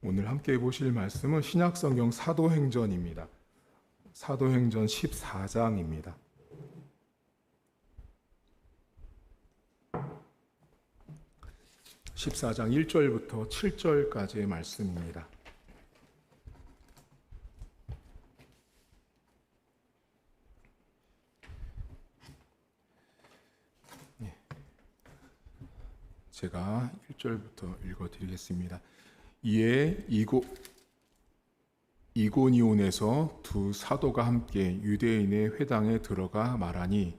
오늘 함께 보실 말씀은 신약성경 사도행전입니다. 사도행전 14장입니다. 14장 1절부터 7절까지의 말씀입니다. 제가 1절부터 읽어드리겠습니다. 이에 이고니온에서 두 사도가 함께 유대인의 회당에 들어가 말하니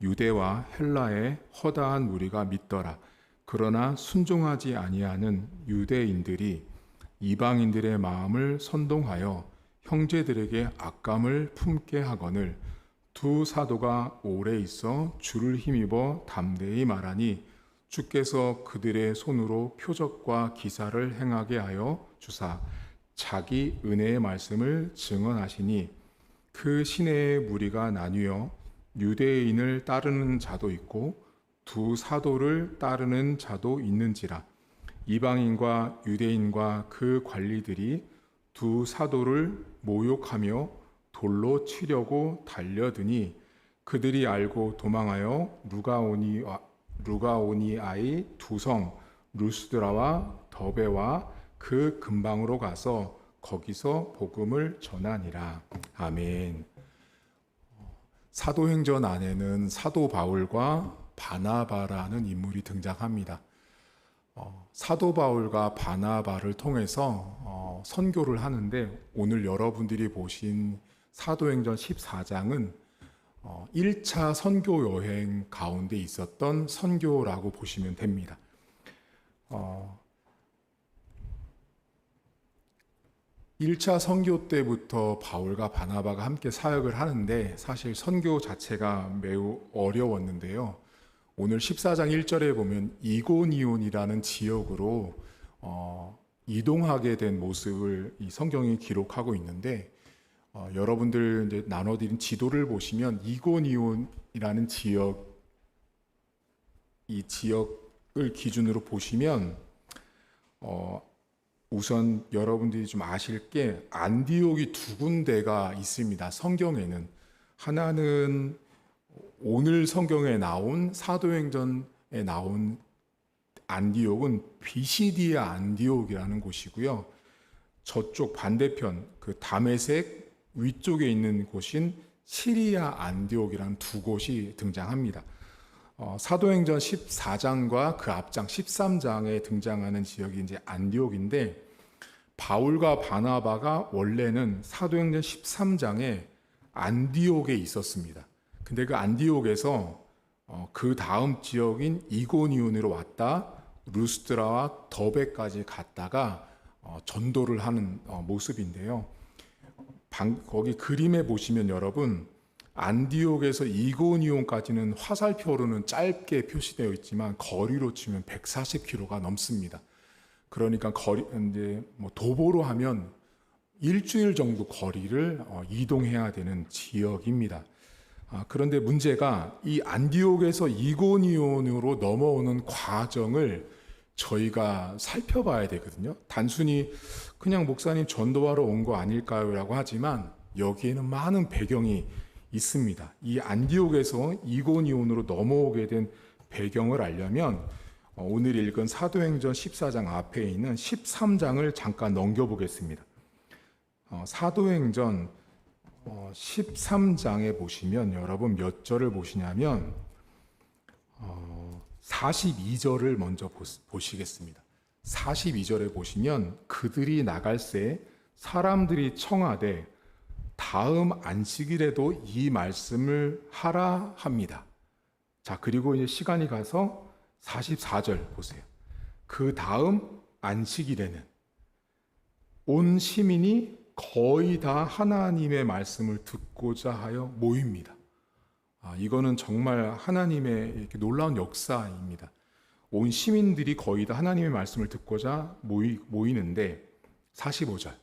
유대와 헬라의 허다한 무리가 믿더라. 그러나 순종하지 아니하는 유대인들이 이방인들의 마음을 선동하여 형제들에게 악감을 품게 하거늘 두 사도가 오래 있어 주를 힘입어 담대히 말하니 주께서 그들의 손으로 표적과 기사를 행하게 하여 주사 자기 은혜의 말씀을 증언하시니 그 시내의 무리가 나뉘어 유대인을 따르는 자도 있고 두 사도를 따르는 자도 있는지라. 이방인과 유대인과 그 관리들이 두 사도를 모욕하며 돌로 치려고 달려드니 그들이 알고 도망하여 루가오니아의 두 성 루스드라와 더베와 그 근방으로 가서 거기서 복음을 전하니라. 아멘. 사도행전 안에는 사도 바울과 바나바라는 인물이 등장합니다. 사도 바울과 바나바를 통해서 선교를 하는데 오늘 여러분들이 보신 사도행전 14장은 1차 선교 여행 가운데 있었던 선교라고 보시면 됩니다. 1차 선교 때부터 바울과 바나바가 함께 사역을 하는데 사실 선교 자체가 매우 어려웠는데요. 오늘 14장 1절에 보면 이고니온이라는 지역으로 이동하게 된 모습을 이 성경이 기록하고 있는데 여러분들 이제 나눠드린 지도를 보시면 이고니온이라는 지역, 이 지역을 기준으로 보시면 우선 여러분들이 좀 아실 게 안디옥이 두 군데가 있습니다. 성경에는 하나는 오늘 성경에 나온 사도행전에 나온 안디옥은 비시디아 안디옥이라는 곳이고요. 저쪽 반대편 그 다메섹 위쪽에 있는 곳인 시리아 안디옥이라는 두 곳이 등장합니다. 사도행전 14장과 그 앞장 13장에 등장하는 지역이 이제 안디옥인데 바울과 바나바가 원래는 사도행전 13장에 안디옥에 있었습니다. 근데 그 안디옥에서 그 다음 지역인 이고니온으로 왔다 루스드라와 더베까지 갔다가 전도를 하는 모습인데요. 거기 그림에 보시면 여러분 안디옥에서 이고니온까지는 화살표로는 짧게 표시되어 있지만 거리로 치면 140km가 넘습니다. 그러니까 이제 도보로 하면 일주일 정도 거리를 이동해야 되는 지역입니다. 그런데 문제가 이 안디옥에서 이고니온으로 넘어오는 과정을 저희가 살펴봐야 되거든요. 단순히 그냥 목사님 전도하러 온 거 아닐까요? 라고 하지만 여기에는 많은 배경이 있습니다. 이 안디옥에서 이고니온으로 넘어오게 된 배경을 알려면 오늘 읽은 사도행전 14장 앞에 있는 13장을 잠깐 넘겨보겠습니다. 사도행전 13장에 보시면 여러분 몇 절을 보시냐면 42절을 먼저 보시겠습니다. 42절에 보시면 그들이 나갈새 사람들이 청하되 다음 안식일에도 이 말씀을 하라 합니다. 자, 그리고 이제 시간이 가서 44절 보세요. 그 다음 안식일에는 온 시민이 거의 다 하나님의 말씀을 듣고자 하여 모입니다. 이거는 정말 하나님의 이렇게 놀라운 역사입니다. 온 시민들이 거의 다 하나님의 말씀을 듣고자 모이는데 45절.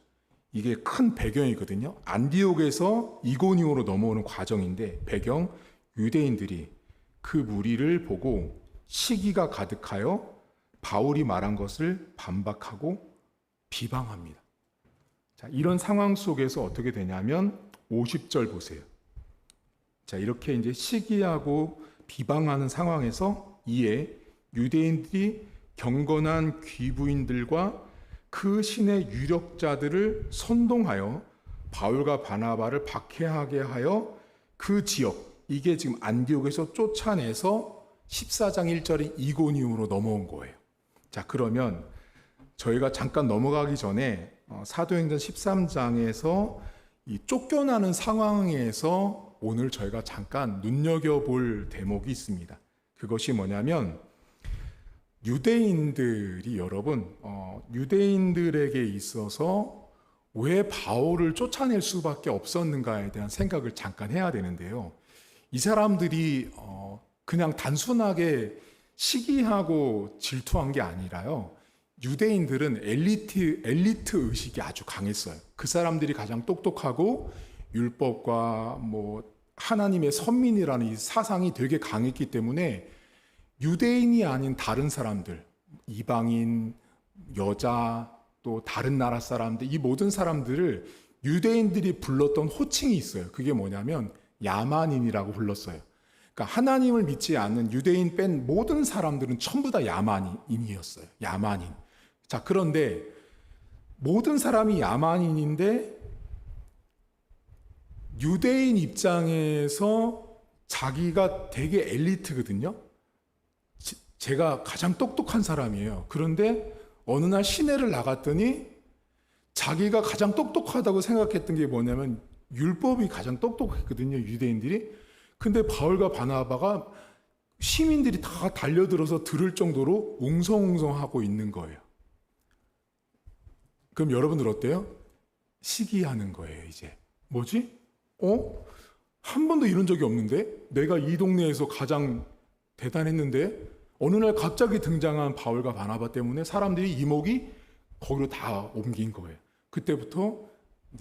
이게 큰 배경이거든요. 안디옥에서 이고니온으로 넘어오는 과정인데 배경 유대인들이 그 무리를 보고 시기가 가득하여 바울이 말한 것을 반박하고 비방합니다. 자, 이런 상황 속에서 어떻게 되냐면 50절 보세요. 자, 이렇게 이제 시기하고 비방하는 상황에서 이에 유대인들이 경건한 귀부인들과 그 신의 유력자들을 선동하여 바울과 바나바를 박해하게 하여 그 지역, 이게 지금 안디옥에서 쫓아내서 14장 1절인 이고니움으로 넘어온 거예요. 자, 그러면 저희가 잠깐 넘어가기 전에 사도행전 13장에서 이 쫓겨나는 상황에서 오늘 저희가 잠깐 눈여겨볼 대목이 있습니다. 그것이 뭐냐면 유대인들이 여러분 유대인들에게 있어서 왜 바울을 쫓아낼 수밖에 없었는가에 대한 생각을 잠깐 해야 되는데요. 이 사람들이 그냥 단순하게 시기하고 질투한 게 아니라요. 유대인들은 엘리트 의식이 아주 강했어요. 그 사람들이 가장 똑똑하고 율법과 하나님의 선민이라는 이 사상이 되게 강했기 때문에 유대인이 아닌 다른 사람들, 이방인, 여자, 또 다른 나라 사람들, 이 모든 사람들을 유대인들이 불렀던 호칭이 있어요. 그게 뭐냐면 야만인이라고 불렀어요. 그러니까 하나님을 믿지 않는 유대인 뺀 모든 사람들은 전부 다 야만인이었어요. 야만인. 자, 그런데 모든 사람이 야만인인데 유대인 입장에서 자기가 되게 엘리트거든요. 제가 가장 똑똑한 사람이에요. 그런데 어느 날 시내를 나갔더니 자기가 가장 똑똑하다고 생각했던 게 뭐냐면 율법이 가장 똑똑했거든요. 유대인들이. 근데 바울과 바나바가 시민들이 다 달려들어서 들을 정도로 웅성웅성하고 있는 거예요. 그럼 여러분들 어때요? 시기하는 거예요, 이제. 뭐지? 한 번도 이런 적이 없는데? 내가 이 동네에서 가장 대단했는데? 어느 날 갑자기 등장한 바울과 바나바 때문에 사람들이 이목이 거기로 다 옮긴 거예요. 그때부터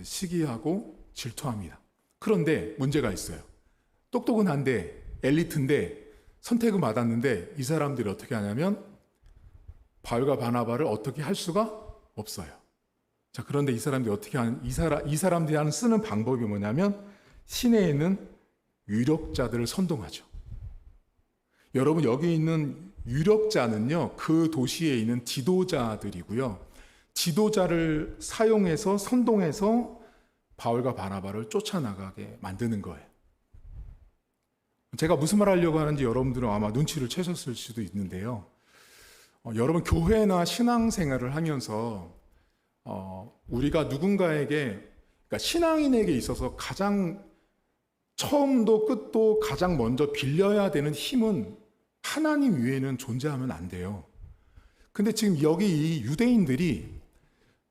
시기하고 질투합니다. 그런데 문제가 있어요. 똑똑은 한데 엘리트인데 선택은 받았는데 이 사람들이 어떻게 하냐면 바울과 바나바를 어떻게 할 수가 없어요. 자, 그런데 이 사람들이 어떻게 하는 이 사람들이 쓰는 방법이 뭐냐면 시내에 있는 유력자들을 선동하죠. 여러분, 여기 있는 유력자는요, 그 도시에 있는 지도자들이고요. 지도자를 사용해서 선동해서 바울과 바나바를 쫓아나가게 만드는 거예요. 제가 무슨 말 하려고 하는지 여러분들은 아마 눈치를 채셨을 수도 있는데요. 여러분, 교회나 신앙생활을 하면서 우리가 누군가에게, 그러니까 신앙인에게 있어서 가장 처음도 끝도 가장 먼저 빌려야 되는 힘은 하나님 외에는 존재하면 안 돼요. 근데 지금 여기 이 유대인들이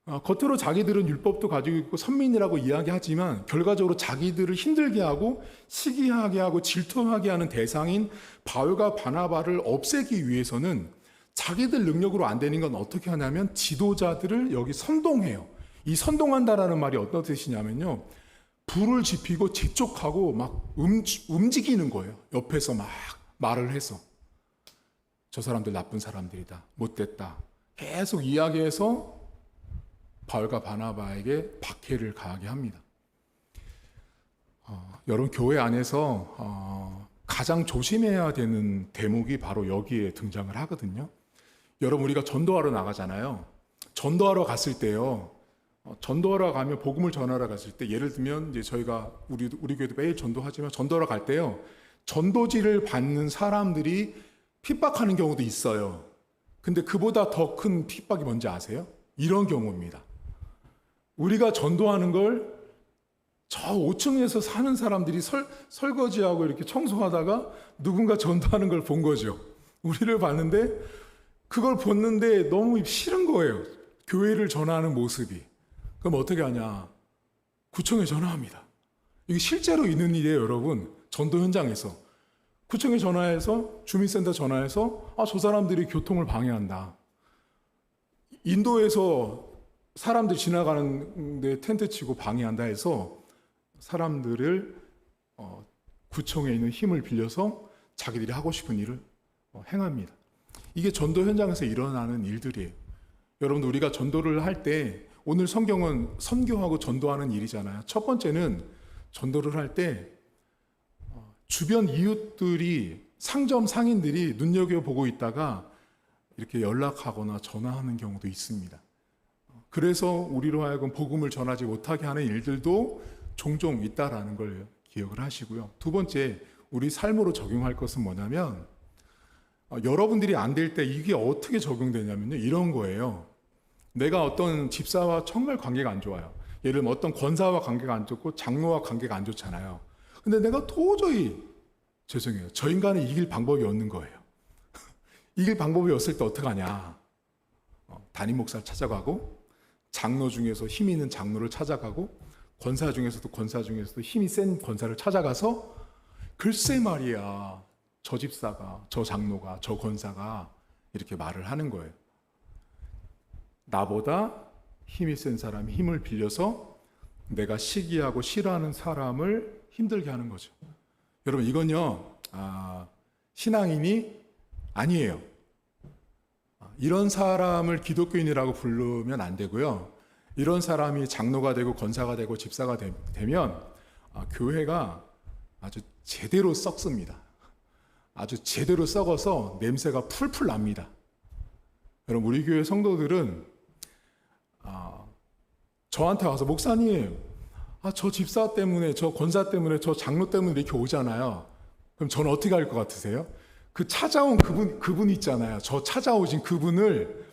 겉으로 자기들은 율법도 가지고 있고 선민이라고 이야기하지만 결과적으로 자기들을 힘들게 하고 시기하게 하고 질투하게 하는 대상인 바울과 바나바를 없애기 위해서는 자기들 능력으로 안 되는 건 어떻게 하냐면 지도자들을 여기 선동해요. 이 선동한다라는 말이 어떤 뜻이냐면요. 불을 지피고 재촉하고 막 움직이는 거예요. 옆에서 막 말을 해서. 저 사람들 나쁜 사람들이다. 못됐다. 계속 이야기해서 바울과 바나바에게 박해를 가하게 합니다. 여러분, 교회 안에서 가장 조심해야 되는 대목이 바로 여기에 등장을 하거든요. 여러분, 우리가 전도하러 나가잖아요. 전도하러 갔을 때요. 전도하러 가면 복음을 전하러 갔을 때 예를 들면 이제 저희가 우리 교회도 매일 전도하지만 전도하러 갈 때요. 전도지를 받는 사람들이 핍박하는 경우도 있어요. 근데 그보다 더 큰 핍박이 뭔지 아세요? 이런 경우입니다. 우리가 전도하는 걸 저 5층에서 사는 사람들이 설거지하고 이렇게 청소하다가 누군가 전도하는 걸 본 거죠. 우리를 봤는데 그걸 봤는데 너무 싫은 거예요. 교회를 전하는 모습이. 그럼 어떻게 하냐? 구청에 전화합니다. 이게 실제로 있는 일이에요, 여러분. 전도 현장에서. 구청에 전화해서 주민센터 전화해서 저 사람들이 교통을 방해한다. 인도에서 사람들 지나가는데 텐트 치고 방해한다 해서 사람들을 구청에 있는 힘을 빌려서 자기들이 하고 싶은 일을 행합니다. 이게 전도 현장에서 일어나는 일들이에요. 여러분, 우리가 전도를 할 때 오늘 성경은 선교하고 전도하는 일이잖아요. 첫 번째는 전도를 할 때 주변 이웃들이 상점 상인들이 눈여겨보고 있다가 이렇게 연락하거나 전화하는 경우도 있습니다. 그래서 우리로 하여금 복음을 전하지 못하게 하는 일들도 종종 있다라는 걸 기억을 하시고요. 두 번째, 우리 삶으로 적용할 것은 뭐냐면 여러분들이 안 될 때 이게 어떻게 적용되냐면요, 이런 거예요. 내가 어떤 집사와 정말 관계가 안 좋아요. 예를 들면 어떤 권사와 관계가 안 좋고 장로와 관계가 안 좋잖아요. 근데 내가 도저히 죄송해요, 저 인간을 이길 방법이 없는 거예요. 이길 방법이 없을 때 어떡하냐. 담임 목사를 찾아가고, 장로 중에서 힘 있는 장로를 찾아가고, 권사 중에서도 힘이 센 권사를 찾아가서, 글쎄 말이야, 저 집사가, 저 장로가, 저 권사가 이렇게 말을 하는 거예요. 나보다 힘이 센 사람이 힘을 빌려서 내가 시기하고 싫어하는 사람을 힘들게 하는 거죠. 여러분, 이건요, 신앙인이 아니에요. 이런 사람을 기독교인이라고 부르면 안 되고요. 이런 사람이 장로가 되고 권사가 되고 집사가 되면 교회가 아주 제대로 썩습니다. 아주 제대로 썩어서 냄새가 풀풀 납니다. 여러분, 우리 교회 성도들은 저한테 와서, 목사님, 저 집사 때문에, 저 권사 때문에, 저 장로 때문에 이렇게 오잖아요. 그럼 저는 어떻게 할 것 같으세요? 그 찾아온 그분 있잖아요. 저 찾아오신 그분을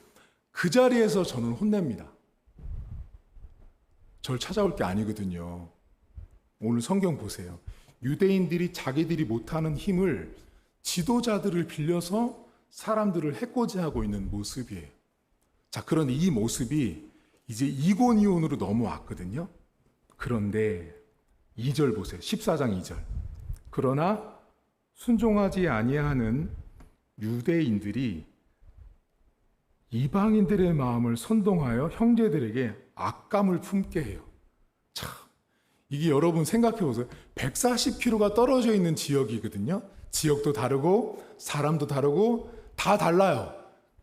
그 자리에서 저는 혼냅니다. 저를 찾아올 게 아니거든요. 오늘 성경 보세요. 유대인들이 자기들이 못하는 힘을 지도자들을 빌려서 사람들을 해코지하고 있는 모습이에요. 자, 그런데 이 모습이 이제 이고니온으로 넘어왔거든요. 그런데 2절 보세요. 14장 2절. 그러나 순종하지 아니하는 유대인들이 이방인들의 마음을 선동하여 형제들에게 악감을 품게 해요. 참, 이게 여러분 생각해 보세요. 140km가 떨어져 있는 지역이거든요. 지역도 다르고 사람도 다르고 다 달라요.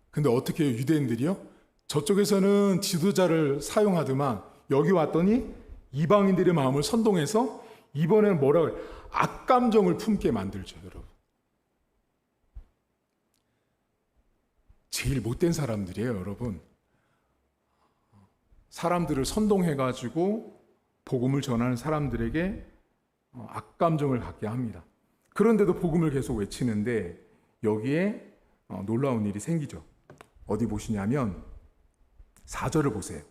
근데 어떻게 해요, 유대인들이요? 저쪽에서는 지도자를 사용하더만 여기 왔더니 이방인들의 마음을 선동해서 이번에는 뭐라고 해요? 악감정을 품게 만들죠, 여러분. 제일 못된 사람들이에요, 여러분. 사람들을 선동해가지고 복음을 전하는 사람들에게 악감정을 갖게 합니다. 그런데도 복음을 계속 외치는데 여기에 놀라운 일이 생기죠. 어디 보시냐면 4절을 보세요.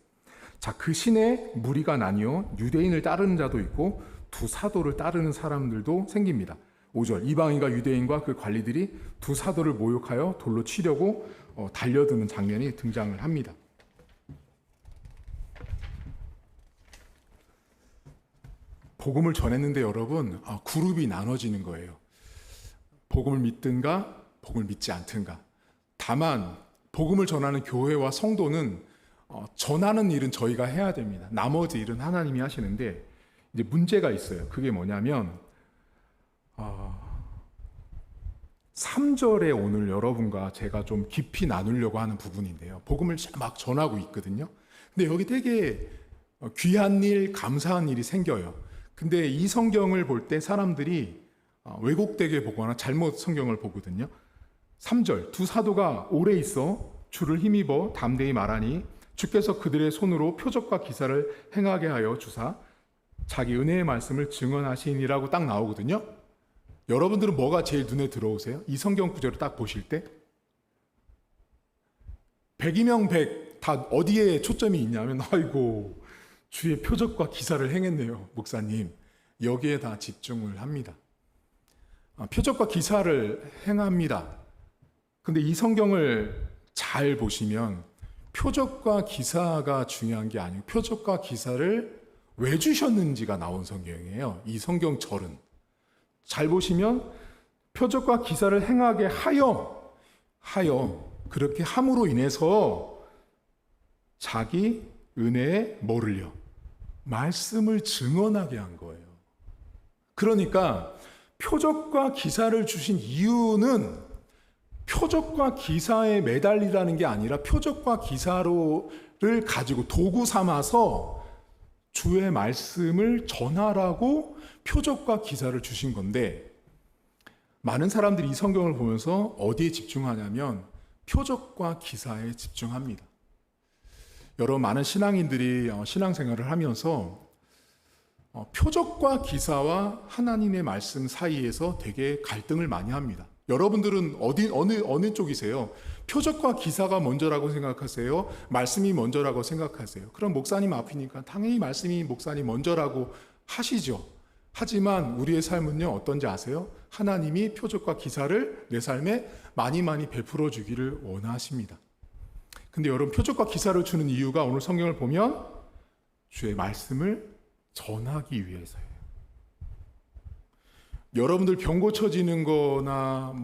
자, 그 시내 무리가 나뉘어 유대인을 따르는 자도 있고 두 사도를 따르는 사람들도 생깁니다. 5절, 이방인과 유대인과 그 관리들이 두 사도를 모욕하여 돌로 치려고 달려드는 장면이 등장을 합니다. 복음을 전했는데 여러분, 그룹이 나눠지는 거예요. 복음을 믿든가 복음을 믿지 않든가. 다만 복음을 전하는 교회와 성도는 전하는 일은 저희가 해야 됩니다. 나머지 일은 하나님이 하시는데 이제 문제가 있어요. 그게 뭐냐면 3절에 오늘 여러분과 제가 좀 깊이 나누려고 하는 부분인데요. 복음을 막 전하고 있거든요. 근데 여기 되게 귀한 일, 감사한 일이 생겨요. 근데 이 성경을 볼 때 사람들이 왜곡되게 보거나 잘못 성경을 보거든요. 3절, 두 사도가 오래 있어 주를 힘입어 담대히 말하니 주께서 그들의 손으로 표적과 기사를 행하게 하여 주사 자기 은혜의 말씀을 증언하시니라고 딱 나오거든요. 여러분들은 뭐가 제일 눈에 들어오세요? 이 성경 구절을 딱 보실 때 100이명 100 다 어디에 초점이 있냐면, 아이고 주의 표적과 기사를 행했네요, 목사님. 여기에 다 집중을 합니다. 표적과 기사를 행합니다. 근데 이 성경을 잘 보시면 표적과 기사가 중요한 게 아니고 표적과 기사를 왜 주셨는지가 나온 성경이에요. 이 성경절은. 잘 보시면 표적과 기사를 행하게 하여 그렇게 함으로 인해서 자기 은혜에 뭐를요? 말씀을 증언하게 한 거예요. 그러니까 표적과 기사를 주신 이유는 표적과 기사에 매달리라는 게 아니라 표적과 기사를 가지고 도구 삼아서 주의 말씀을 전하라고 표적과 기사를 주신 건데, 많은 사람들이 이 성경을 보면서 어디에 집중하냐면 표적과 기사에 집중합니다. 여러 많은 신앙인들이 신앙생활을 하면서 표적과 기사와 하나님의 말씀 사이에서 되게 갈등을 많이 합니다. 여러분들은 어느 쪽이세요? 표적과 기사가 먼저라고 생각하세요? 말씀이 먼저라고 생각하세요? 그럼 목사님 앞이니까 당연히 말씀이 목사님 먼저라고 하시죠. 하지만 우리의 삶은요, 어떤지 아세요? 하나님이 표적과 기사를 내 삶에 많이 베풀어 주기를 원하십니다. 근데 여러분, 표적과 기사를 주는 이유가 오늘 성경을 보면 주의 말씀을 전하기 위해서예요. 여러분들 병 고쳐지는 거나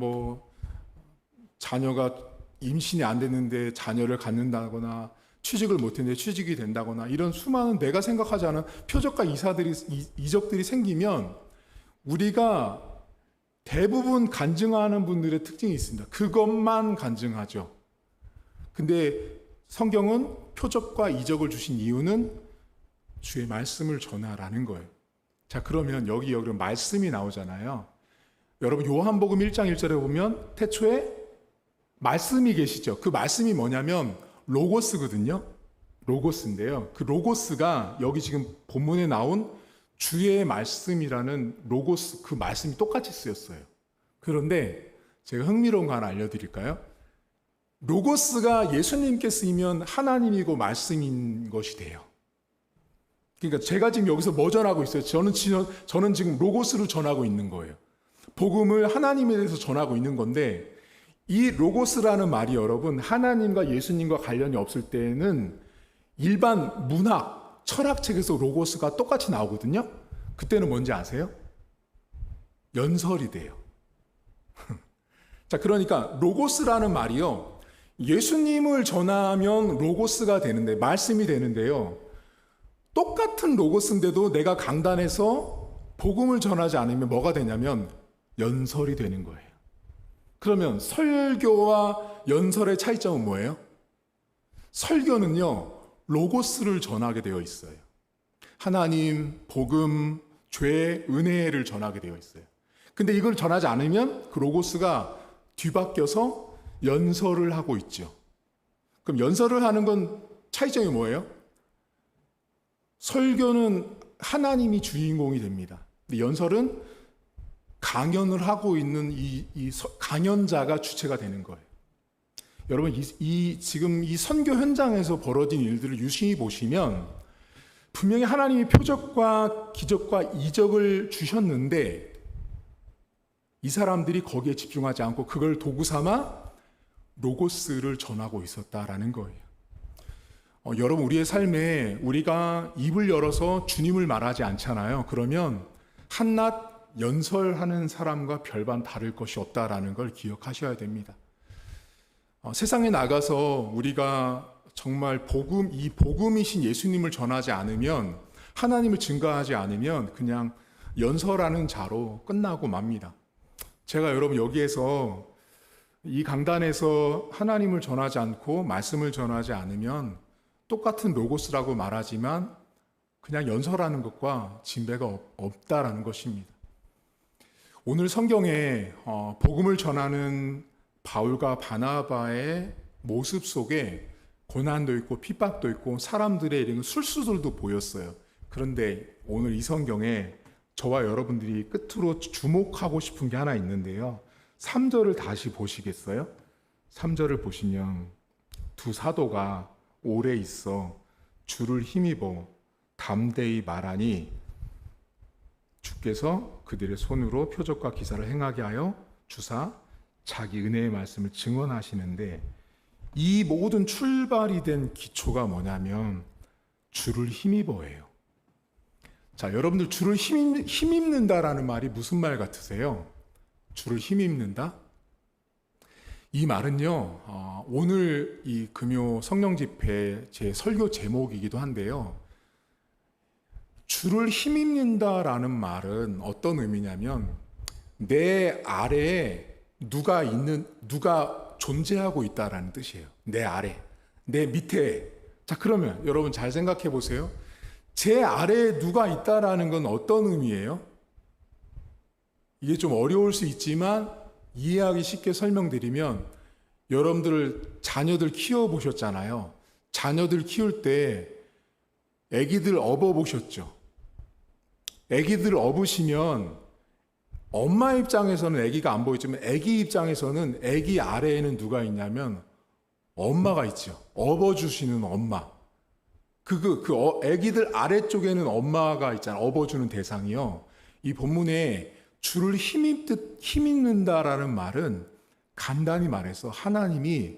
자녀가 임신이 안 됐는데 자녀를 갖는다거나 취직을 못했는데 취직이 된다거나 이런 수많은 내가 생각하지 않은 표적과 이적들이 생기면 우리가 대부분 간증하는 분들의 특징이 있습니다. 그것만 간증하죠. 근데 성경은 표적과 이적을 주신 이유는 주의 말씀을 전하라는 거예요. 자, 그러면 여기 말씀이 나오잖아요. 여러분, 요한복음 1장 1절에 보면 태초에 말씀이 계시죠. 그 말씀이 뭐냐면 로고스거든요. 로고스인데요. 그 로고스가 여기 지금 본문에 나온 주의 말씀이라는 로고스, 그 말씀이 똑같이 쓰였어요. 그런데 제가 흥미로운 거 하나 알려드릴까요? 로고스가 예수님께 쓰이면 하나님이고 말씀인 것이 돼요. 그러니까 제가 지금 여기서 뭐 전하고 있어요? 저는 지금 로고스를 전하고 있는 거예요. 복음을 하나님에 대해서 전하고 있는 건데, 이 로고스라는 말이 여러분, 하나님과 예수님과 관련이 없을 때는 일반 문학, 철학책에서 로고스가 똑같이 나오거든요. 그때는 뭔지 아세요? 연설이 돼요. 자, 그러니까 로고스라는 말이요, 예수님을 전하면 로고스가 되는데, 말씀이 되는데요, 똑같은 로고스인데도 내가 강단에서 복음을 전하지 않으면 뭐가 되냐면 연설이 되는 거예요. 그러면 설교와 연설의 차이점은 뭐예요? 설교는요, 로고스를 전하게 되어 있어요. 하나님, 복음, 죄, 은혜를 전하게 되어 있어요. 근데 이걸 전하지 않으면 그 로고스가 뒤바뀌어서 연설을 하고 있죠. 그럼 연설을 하는 건 차이점이 뭐예요? 설교는 하나님이 주인공이 됩니다. 근데 연설은 강연을 하고 있는 이 강연자가 주체가 되는 거예요. 여러분, 지금 이 선교 현장에서 벌어진 일들을 유심히 보시면 분명히 하나님이 표적과 기적과 이적을 주셨는데 이 사람들이 거기에 집중하지 않고 그걸 도구 삼아 로고스를 전하고 있었다라는 거예요. 여러분, 우리의 삶에 우리가 입을 열어서 주님을 말하지 않잖아요. 그러면 한낱 연설하는 사람과 별반 다를 것이 없다라는 걸 기억하셔야 됩니다. 세상에 나가서 우리가 정말 이 복음이신 예수님을 전하지 않으면, 하나님을 증거하지 않으면 그냥 연설하는 자로 끝나고 맙니다. 제가 여러분 여기에서 이 강단에서 하나님을 전하지 않고 말씀을 전하지 않으면 똑같은 로고스라고 말하지만 그냥 연설하는 것과 진배가 없다라는 것입니다. 오늘 성경에 복음을 전하는 바울과 바나바의 모습 속에 고난도 있고 핍박도 있고 사람들의 이런 술수들도 보였어요. 그런데 오늘 이 성경에 저와 여러분들이 끝으로 주목하고 싶은 게 하나 있는데요. 3절을 다시 보시겠어요? 3절을 보시면 두 사도가 오래 있어 주를 힘입어 담대히 말하니 주께서 그들의 손으로 표적과 기사를 행하게 하여 주사 자기 은혜의 말씀을 증언하시는데, 이 모든 출발이 된 기초가 뭐냐면 주를 힘입어예요. 자, 여러분들 주를 힘입는다라는 말이 무슨 말 같으세요? 주를 힘입는다? 이 말은요, 오늘 이 금요 성령 집회 제 설교 제목이기도 한데요. 주를 힘입는다라는 말은 어떤 의미냐면 내 아래에 누가 존재하고 있다라는 뜻이에요. 내 아래, 내 밑에. 자, 그러면 여러분 잘 생각해 보세요. 제 아래에 누가 있다라는 건 어떤 의미예요? 이게 좀 어려울 수 있지만 이해하기 쉽게 설명드리면, 여러분들 자녀들 키워보셨잖아요. 자녀들 키울 때 아기들 업어보셨죠? 아기들 업으시면 엄마 입장에서는 아기가 안 보이지만 아기 입장에서는 아기 아래에는 누가 있냐면 엄마가 있죠. 업어주시는 엄마. 아기들 아래쪽에는 엄마가 있잖아요. 업어주는 대상이요. 이 본문에 주를 힘입는다라는 말은 간단히 말해서 하나님이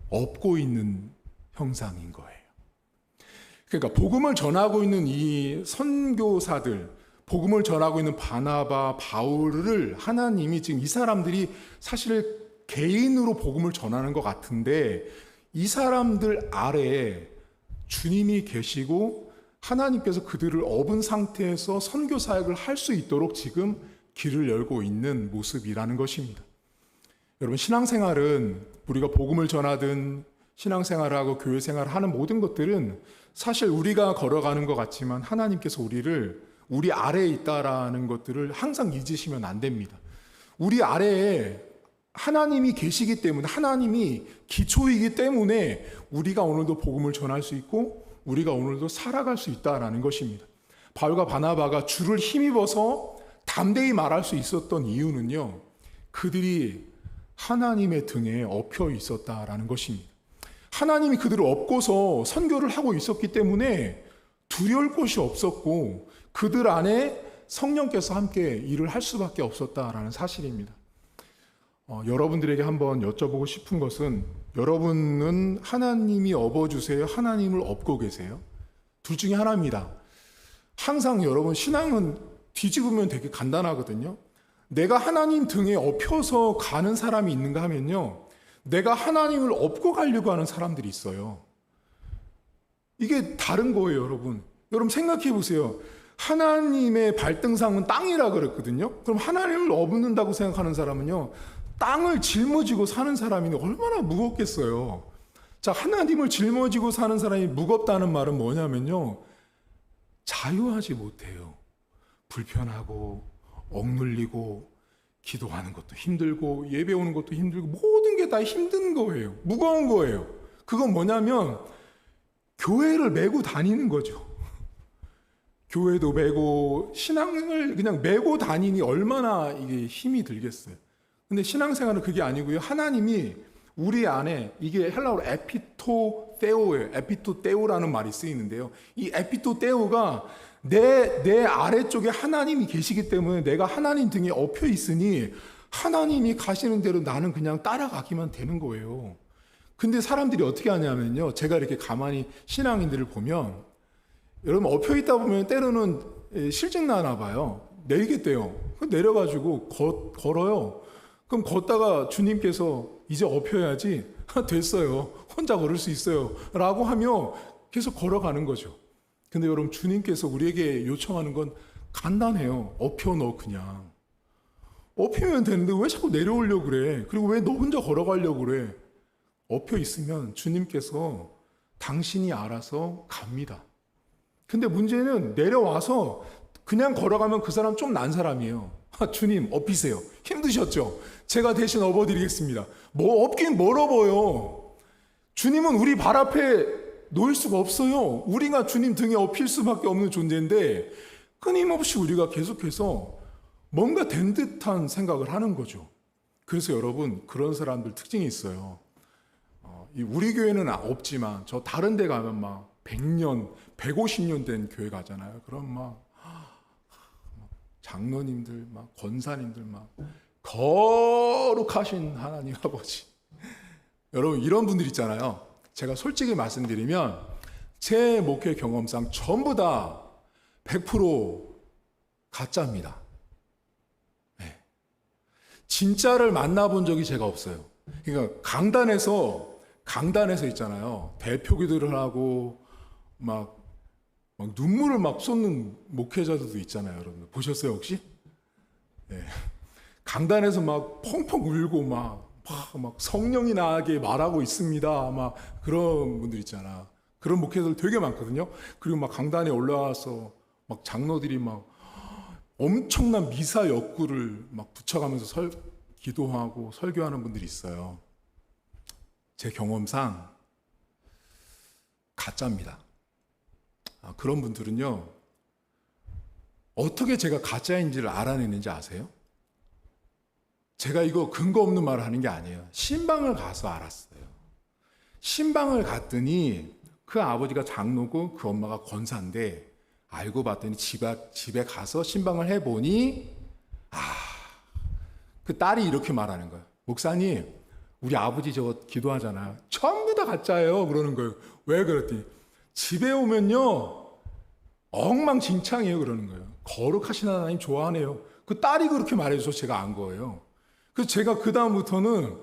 업고 있는 형상인 거예요. 그러니까 복음을 전하고 있는 이 선교사들, 복음을 전하고 있는 바나바, 바울을 하나님이 지금 이 사람들이 사실 개인으로 복음을 전하는 것 같은데, 이 사람들 아래에 주님이 계시고 하나님께서 그들을 업은 상태에서 선교 사역을 할 수 있도록 지금 길을 열고 있는 모습이라는 것입니다. 여러분, 신앙생활은 우리가 복음을 전하든 신앙생활을 하고 교회 생활을 하는 모든 것들은 사실 우리가 걸어가는 것 같지만 하나님께서 우리 아래에 있다라는 것들을 항상 잊으시면 안 됩니다. 우리 아래에 하나님이 계시기 때문에, 하나님이 기초이기 때문에 우리가 오늘도 복음을 전할 수 있고 우리가 오늘도 살아갈 수 있다라는 것입니다. 바울과 바나바가 주를 힘입어서 담대히 말할 수 있었던 이유는요, 그들이 하나님의 등에 엎혀 있었다라는 것입니다. 하나님이 그들을 업고서 선교를 하고 있었기 때문에 두려울 곳이 없었고 그들 안에 성령께서 함께 일을 할 수밖에 없었다라는 사실입니다. 여러분들에게 한번 여쭤보고 싶은 것은, 여러분은 하나님이 업어주세요? 하나님을 업고 계세요? 둘 중에 하나입니다. 항상 여러분 신앙은 뒤집으면 되게 간단하거든요. 내가 하나님 등에 업혀서 가는 사람이 있는가 하면요, 내가 하나님을 업고 가려고 하는 사람들이 있어요. 이게 다른 거예요, 여러분. 여러분 생각해 보세요. 하나님의 발등상은 땅이라 그랬거든요. 그럼 하나님을 업는다고 생각하는 사람은요, 땅을 짊어지고 사는 사람이 얼마나 무겁겠어요. 자, 하나님을 짊어지고 사는 사람이 무겁다는 말은 뭐냐면요, 자유하지 못해요. 불편하고 억눌리고 기도하는 것도 힘들고 예배 오는 것도 힘들고 모든 게 다 힘든 거예요. 무거운 거예요. 그건 뭐냐면 교회를 메고 다니는 거죠. 교회도 메고 신앙을 그냥 메고 다니니 얼마나 이게 힘이 들겠어요. 근데 신앙생활은 그게 아니고요. 하나님이 우리 안에, 이게 헬라어로 에피토테오예요. 에피토테오라는 말이 쓰이는데요. 이 에피토테오가 내 아래쪽에 하나님이 계시기 때문에 내가 하나님 등에 엎여 있으니 하나님이 가시는 대로 나는 그냥 따라가기만 되는 거예요. 근데 사람들이 어떻게 하냐면요, 제가 이렇게 가만히 신앙인들을 보면, 여러분 엎여 있다 보면 때로는 실증 나나 봐요. 내리겠대요. 내려가지고 걸어요. 그럼 걷다가 주님께서 이제 엎혀야지, 됐어요, 혼자 걸을 수 있어요 라고 하며 계속 걸어가는 거죠. 근데 여러분, 주님께서 우리에게 요청하는 건 간단해요. 엎혀, 너 그냥 엎이면 되는데 왜 자꾸 내려오려고 그래? 그리고 왜 너 혼자 걸어가려고 그래? 엎여 있으면 주님께서 당신이 알아서 갑니다. 근데 문제는 내려와서 그냥 걸어가면 그 사람 좀 난 사람이에요. 주님 엎이세요. 힘드셨죠? 제가 대신 업어드리겠습니다. 뭐 업긴 뭘 업어요? 주님은 우리 발 앞에 놓일 수가 없어요. 우리가 주님 등에 엎일 수밖에 없는 존재인데 끊임없이 우리가 계속해서 뭔가 된 듯한 생각을 하는 거죠. 그래서 여러분, 그런 사람들 특징이 있어요. 우리 교회는 없지만 저 다른 데 가면 막 100년, 150년 된 교회 가잖아요. 그럼 막 장로님들, 막 권사님들, 막 거룩하신 하나님 아버지. 여러분, 이런 분들 있잖아요. 제가 솔직히 말씀드리면 제 목회 경험상 전부 다 100% 가짜입니다. 네. 진짜를 만나본 적이 제가 없어요. 그러니까 강단에서 있잖아요. 대표기도를 하고 막 눈물을 막 쏟는 목회자들도 있잖아요. 여러분 보셨어요 혹시? 네. 강단에서 막 펑펑 울고 막 성령이 나게 말하고 있습니다. 막 그런 분들 있잖아. 그런 목회자들 되게 많거든요. 그리고 막 강단에 올라와서 막 장로들이 막 엄청난 미사 역구를 막 붙여가면서 기도하고 설교하는 분들이 있어요. 제 경험상 가짜입니다. 그런 분들은요, 어떻게 제가 가짜인지를 알아내는지 아세요? 제가 이거 근거 없는 말을 하는 게 아니에요. 신방을 가서 알았어요. 신방을 갔더니 그 아버지가 장로고 그 엄마가 권사인데, 알고 봤더니 집에 가서 신방을 해보니 그 딸이 이렇게 말하는 거예요. 목사님, 우리 아버지 저거 기도하잖아요. 전부 다 가짜예요. 그러는 거예요. 왜 그랬더니 집에 오면요 엉망진창이에요. 그러는 거예요. 거룩하신 하나님 좋아하네요. 그 딸이 그렇게 말해줘서 제가 안 거예요. 그래서 제가 그 다음부터는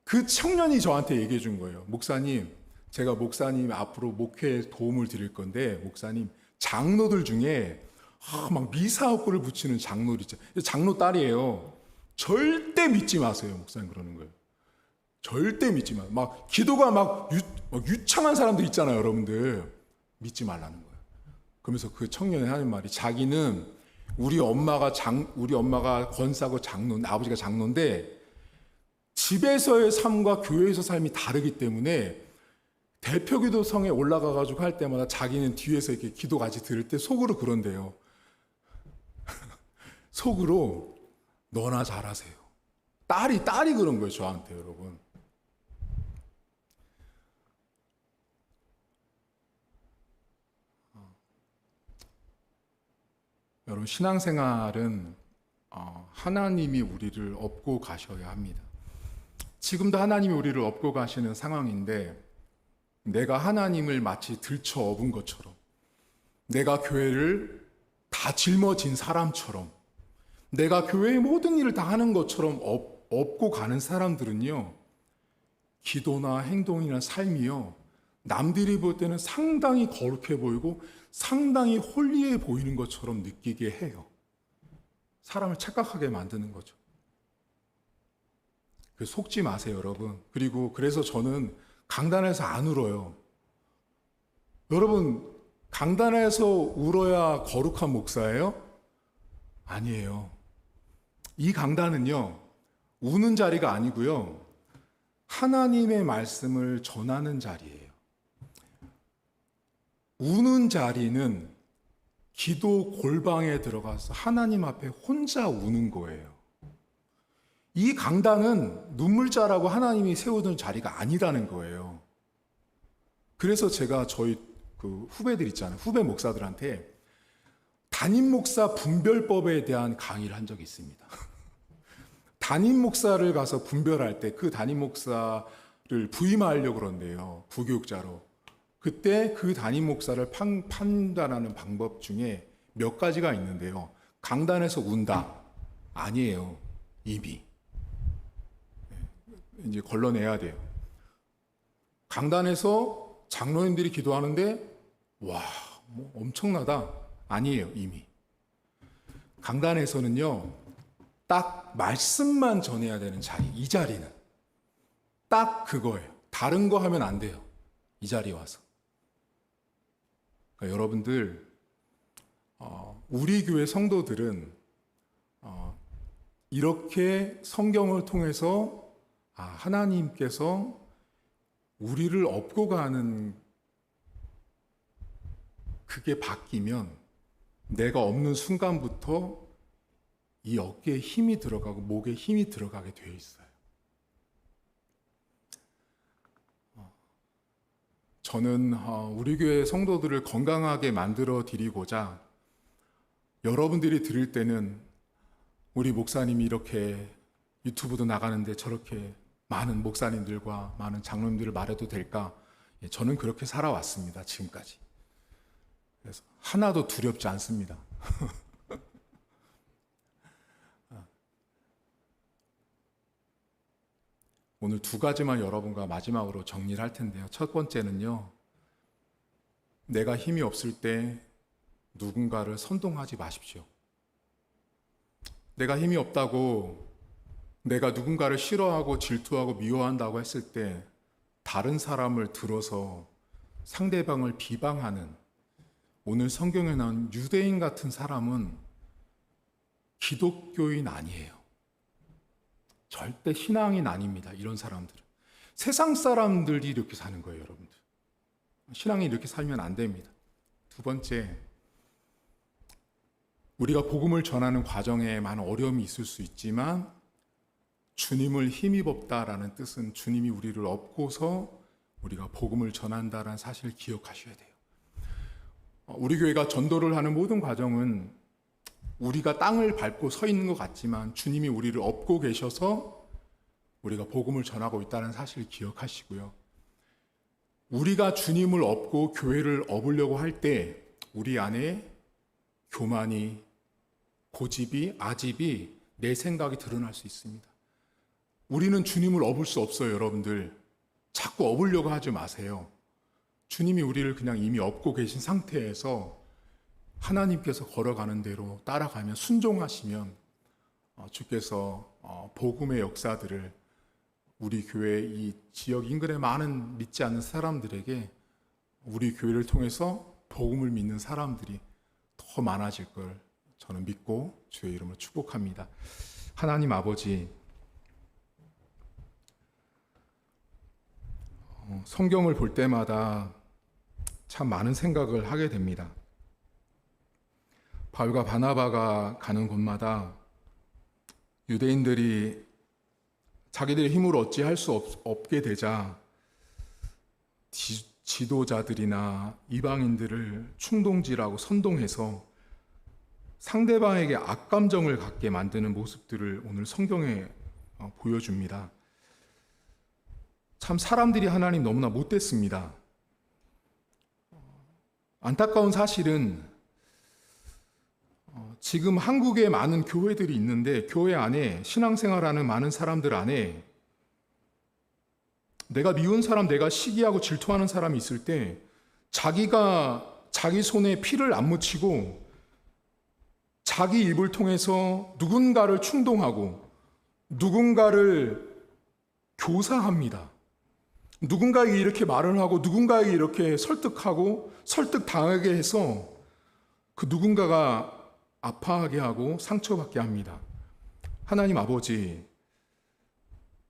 그 청년이 저한테 얘기해 준 거예요. 목사님, 제가 목사님 앞으로 목회에 도움을 드릴 건데, 목사님, 장로들 중에 막 미사업구를 붙이는 장로들 있잖아요. 장로 딸이에요. 절대 믿지 마세요. 목사님 그러는 거예요. 절대 믿지 마세요. 막 기도가 막 유창한 사람들 있잖아요. 여러분들 믿지 말라는 거예요. 그러면서 그 청년이 하는 말이, 자기는 우리 엄마가 권사고 장로, 아버지가 장로인데 집에서의 삶과 교회에서 삶이 다르기 때문에 대표기도성에 올라가가지고 할 때마다 자기는 뒤에서 이렇게 기도 같이 들을 때 속으로 그런대요. 속으로 너나 잘하세요. 딸이 그런 거예요. 저한테. 여러분. 여러분, 신앙생활은 하나님이 우리를 업고 가셔야 합니다. 지금도 하나님이 우리를 업고 가시는 상황인데, 내가 하나님을 마치 들쳐 업은 것처럼, 내가 교회를 다 짊어진 사람처럼, 내가 교회의 모든 일을 다 하는 것처럼 업고 가는 사람들은요, 기도나 행동이나 삶이요, 남들이 볼 때는 상당히 거룩해 보이고 상당히 홀리해 보이는 것처럼 느끼게 해요. 사람을 착각하게 만드는 거죠. 속지 마세요, 여러분. 그리고 그래서 저는 강단에서 안 울어요. 여러분, 강단에서 울어야 거룩한 목사예요? 아니에요. 이 강단은요, 우는 자리가 아니고요, 하나님의 말씀을 전하는 자리예요. 우는 자리는 기도 골방에 들어가서 하나님 앞에 혼자 우는 거예요. 이 강단은 눈물자라고 하나님이 세우던 자리가 아니라는 거예요. 그래서 제가 저희 그 후배들 있잖아요. 후배 목사들한테 담임 목사 분별법에 대한 강의를 한 적이 있습니다. 담임 목사를 가서 분별할 때 그 담임 목사를 부임하려고 그런대요. 부교육자로. 그때 그 담임 목사를 판단하는 방법 중에 몇 가지가 있는데요. 강단에서 운다. 아니에요. 이미. 이제 걸러내야 돼요. 강단에서 장로님들이 기도하는데 와, 뭐 엄청나다. 아니에요. 이미. 강단에서는요, 딱 말씀만 전해야 되는 자리, 이 자리는 딱 그거예요. 다른 거 하면 안 돼요. 이 자리에 와서. 그러니까 여러분들, 우리 교회 성도들은 이렇게 성경을 통해서 하나님께서 우리를 업고 가는 그게 바뀌면 내가 없는 순간부터 이 어깨에 힘이 들어가고 목에 힘이 들어가게 되어 있어요. 저는 우리 교회 성도들을 건강하게 만들어 드리고자 여러분들이 들을 때는 우리 목사님이 이렇게 유튜브도 나가는데 저렇게 많은 목사님들과 많은 장로님들을 말해도 될까? 저는 그렇게 살아왔습니다. 지금까지. 그래서 하나도 두렵지 않습니다. 오늘 두 가지만 여러분과 마지막으로 정리를 할 텐데요. 첫 번째는요, 내가 힘이 없을 때 누군가를 선동하지 마십시오. 내가 힘이 없다고, 내가 누군가를 싫어하고 질투하고 미워한다고 했을 때 다른 사람을 들어서 상대방을 비방하는, 오늘 성경에 나온 유대인 같은 사람은 기독교인 아니에요. 절대 신앙인 아닙니다. 이런 사람들은. 세상 사람들이 이렇게 사는 거예요, 여러분들. 신앙이 이렇게 살면 안 됩니다. 두 번째, 우리가 복음을 전하는 과정에 많은 어려움이 있을 수 있지만 주님을 힘입었다라는 뜻은 주님이 우리를 업고서 우리가 복음을 전한다라는 사실을 기억하셔야 돼요. 우리 교회가 전도를 하는 모든 과정은 우리가 땅을 밟고 서 있는 것 같지만 주님이 우리를 업고 계셔서 우리가 복음을 전하고 있다는 사실을 기억하시고요. 우리가 주님을 업고 교회를 업으려고 할 때 우리 안에 교만이, 고집이, 아집이, 내 생각이 드러날 수 있습니다. 우리는 주님을 업을 수 없어요, 여러분들. 자꾸 업으려고 하지 마세요. 주님이 우리를 그냥 이미 업고 계신 상태에서 하나님께서 걸어가는 대로 따라가면, 순종하시면 주께서 복음의 역사들을 우리 교회 이 지역 인근의 많은 믿지 않는 사람들에게 우리 교회를 통해서 복음을 믿는 사람들이 더 많아질 걸 저는 믿고 주의 이름으로 축복합니다. 하나님 아버지, 성경을 볼 때마다 참 많은 생각을 하게 됩니다. 바울과 바나바가 가는 곳마다 유대인들이 자기들의 힘으로 어찌할 수 없게 되자 지도자들이나 이방인들을 충동질하고 선동해서 상대방에게 악감정을 갖게 만드는 모습들을 오늘 성경에 보여줍니다. 참 사람들이 하나님 너무나 못됐습니다. 안타까운 사실은 지금 한국에 많은 교회들이 있는데 교회 안에 신앙생활하는 많은 사람들 안에 내가 미운 사람, 내가 시기하고 질투하는 사람이 있을 때 자기가 자기 손에 피를 안 묻히고 자기 입을 통해서 누군가를 충동하고 누군가를 교사합니다. 누군가에게 이렇게 말을 하고 누군가에게 이렇게 설득하고 설득당하게 해서 그 누군가가 아파하게 하고 상처받게 합니다. 하나님 아버지,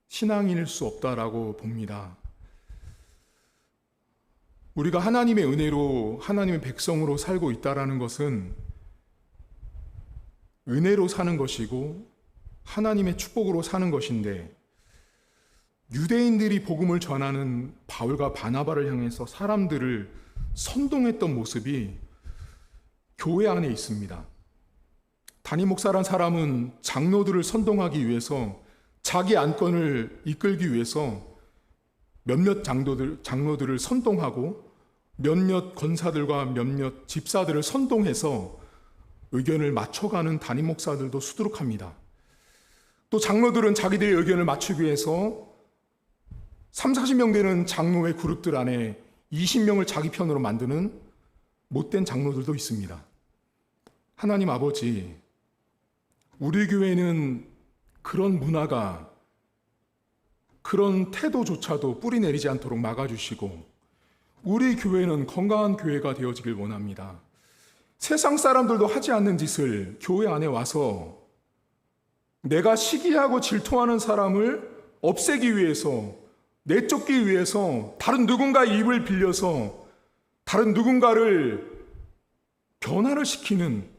신앙인일 수 없다라고 봅니다. 우리가 하나님의 은혜로 하나님의 백성으로 살고 있다라는 것은 은혜로 사는 것이고 하나님의 축복으로 사는 것인데, 유대인들이 복음을 전하는 바울과 바나바를 향해서 사람들을 선동했던 모습이 교회 안에 있습니다. 담임 목사란 사람은 장로들을 선동하기 위해서, 자기 안건을 이끌기 위해서 몇몇 장로들을 선동하고 몇몇 권사들과 몇몇 집사들을 선동해서 의견을 맞춰가는 담임 목사들도 수두룩합니다. 또 장로들은 자기들의 의견을 맞추기 위해서 30-40명 되는 장로의 그룹들 안에 20명을 자기 편으로 만드는 못된 장로들도 있습니다. 하나님 아버지, 우리 교회는 그런 문화가, 그런 태도조차도 뿌리 내리지 않도록 막아주시고 우리 교회는 건강한 교회가 되어지길 원합니다. 세상 사람들도 하지 않는 짓을 교회 안에 와서 내가 시기하고 질투하는 사람을 없애기 위해서, 내쫓기 위해서 다른 누군가의 입을 빌려서 다른 누군가를 변화를 시키는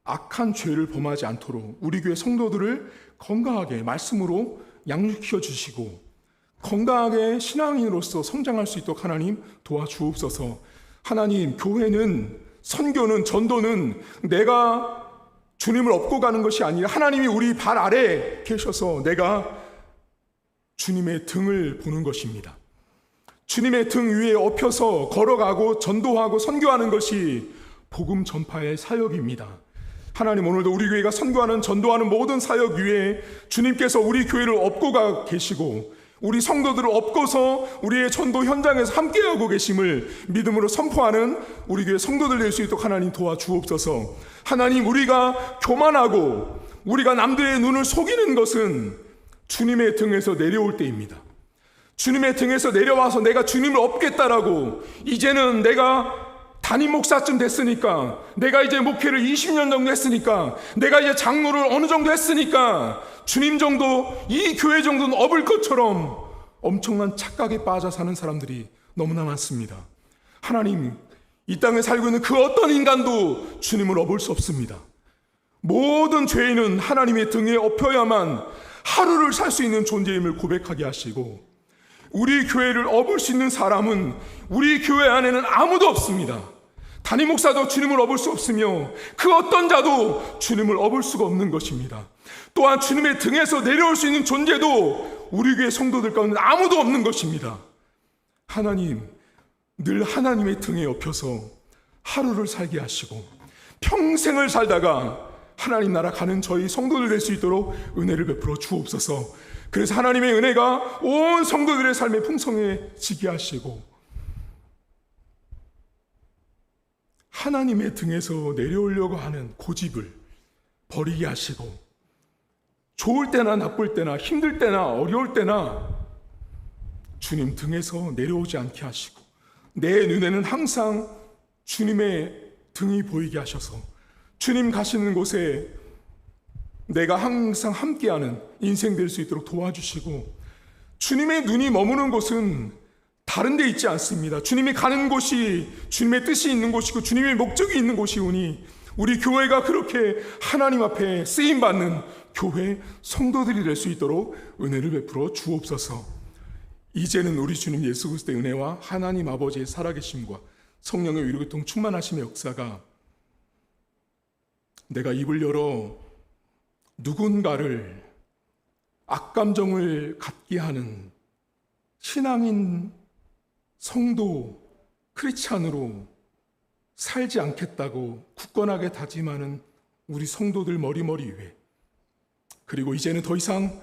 악한 죄를 범하지 않도록 우리 교회 성도들을 건강하게 말씀으로 양육시켜 주시고 건강하게 신앙인으로서 성장할 수 있도록 하나님 도와주옵소서. 하나님, 교회는, 선교는, 전도는 내가 주님을 업고 가는 것이 아니라 하나님이 우리 발 아래 계셔서 내가 주님의 등을 보는 것입니다. 주님의 등 위에 엎혀서 걸어가고 전도하고 선교하는 것이 복음 전파의 사역입니다. 하나님, 오늘도 우리 교회가 선교하는, 전도하는 모든 사역 위에 주님께서 우리 교회를 업고 가 계시고 우리 성도들을 업고서 우리의 전도 현장에서 함께하고 계심을 믿음으로 선포하는 우리 교회 성도들 될 수 있도록 하나님 도와주옵소서. 하나님, 우리가 교만하고 우리가 남들의 눈을 속이는 것은 주님의 등에서 내려올 때입니다. 주님의 등에서 내려와서 내가 주님을 업겠다라고, 이제는 내가 담임 목사쯤 됐으니까, 내가 이제 목회를 20년 정도 했으니까, 내가 이제 장로를 어느 정도 했으니까 주님 정도, 이 교회 정도는 업을 것처럼 엄청난 착각에 빠져 사는 사람들이 너무나 많습니다. 하나님, 이 땅에 살고 있는 그 어떤 인간도 주님을 업을 수 없습니다. 모든 죄인은 하나님의 등에 업혀야만 하루를 살 수 있는 존재임을 고백하게 하시고, 우리 교회를 업을 수 있는 사람은 우리 교회 안에는 아무도 없습니다. 담임 목사도 주님을 업을 수 없으며 그 어떤 자도 주님을 업을 수가 없는 것입니다. 또한 주님의 등에서 내려올 수 있는 존재도 우리 교회 성도들 가운데 아무도 없는 것입니다. 하나님, 늘 하나님의 등에 업혀서 하루를 살게 하시고 평생을 살다가 하나님 나라 가는 저희 성도들 될 수 있도록 은혜를 베풀어 주옵소서. 그래서 하나님의 은혜가 온 성도들의 삶에 풍성해지게 하시고 하나님의 등에서 내려오려고 하는 고집을 버리게 하시고, 좋을 때나 나쁠 때나 힘들 때나 어려울 때나 주님 등에서 내려오지 않게 하시고, 내 눈에는 항상 주님의 등이 보이게 하셔서 주님 가시는 곳에 내가 항상 함께하는 인생 될 수 있도록 도와주시고, 주님의 눈이 머무는 곳은 다른 데 있지 않습니다. 주님이 가는 곳이 주님의 뜻이 있는 곳이고 주님의 목적이 있는 곳이오니, 우리 교회가 그렇게 하나님 앞에 쓰임받는 교회 성도들이 될 수 있도록 은혜를 베풀어 주옵소서. 이제는 우리 주님 예수 그리스도의 은혜와 하나님 아버지의 살아계심과 성령의 위로교통 충만하심의 역사가 내가 입을 열어 누군가를 악감정을 갖게 하는 신앙인 성도 크리스찬으로 살지 않겠다고 굳건하게 다짐하는 우리 성도들 머리머리 위에, 그리고 이제는 더 이상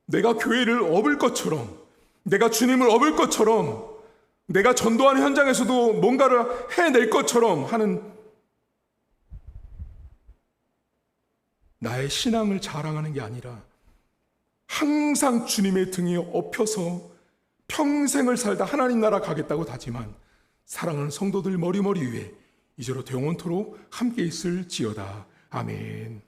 내가 교회를 업을 것처럼, 내가 주님을 업을 것처럼, 내가 전도하는 현장에서도 뭔가를 해낼 것처럼 하는 나의 신앙을 자랑하는 게 아니라 항상 주님의 등에 업혀서 평생을 살다 하나님 나라 가겠다고 다짐한 사랑하는 성도들 머리머리 위에 이제로 영원토록 함께 있을지어다. 아멘.